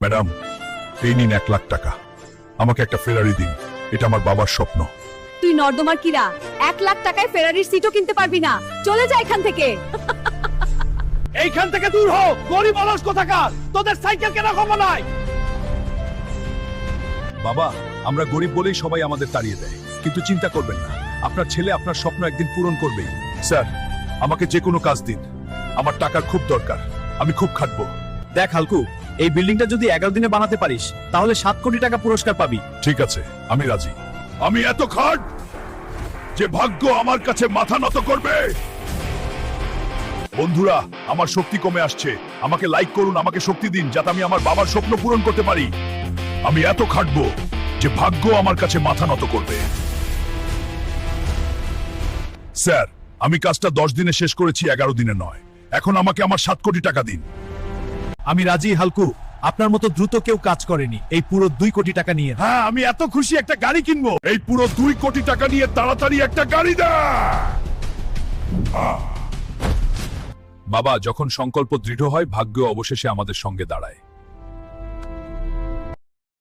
Madam, এই নিন 1,00,000 টাকা। আমাকে একটা ফেরারি দিন, এটা আমার বাবার স্বপ্ন। তুই নর্দমার কিরা, 1,00,000 টাকায় ফেরারির সিটও কিনতে পারবি না। চলে যা এখান থেকে। এইখান থেকে দূর হও, গরিব অলস কোথাকার, তোদের সাইকেল কেনা ক্ষমা নাই। বাবা, আমরা গরিব বলেই সবাই আমাদের তাড়িয়ে দেয়, কিন্তু চিন্তা করবেন না, আপনার ছেলে আপনার স্বপ্ন একদিন পূরণ করবেই। স্যার, আমাকে যে কোনো কাজ দিন, আমার টাকার খুব দরকার, আমি খুব খাটবো। দেখ হালকু, এই বিল্ডিংটা যদি 11 দিনে বানাতে পারিস তাহলে 7 কোটি টাকা পুরস্কার পাবি। ঠিক আছে, আমি রাজি। আমি এত খাট যে ভাগ্য আমার কাছে মাথা নত করবে। বন্ধুরা, আমার শক্তি কমে আসছে, আমাকে লাইক করুন, আমাকে শক্তি দিন যাতে আমি আমার বাবার স্বপ্ন পূরণ করতে পারি। আমি এত খাটবো যে ভাগ্য আমার কাছে মাথা নত করবে। স্যার, আমি কাজটা 10 দিনে শেষ করেছি, 11 দিনে নয়। এখন আমাকে আমার 7 কোটি টাকা দিন। আমি রাজি হালকু, আপনার মতো দ্রুত কেউ কাজ করেনি। এই পুরো 2 কোটি টাকা নিয়ে। হ্যাঁ, আমি এত খুশি, একটা গাড়ি কিনবো। এই পুরো 2 কোটি টাকা নিয়ে তাড়াতাড়ি একটা গাড়ি দা। বাবা, যখন সংকল্প দৃঢ় হয়, ভাগ্য অবশেষে আমাদের সঙ্গে দাঁড়ায়।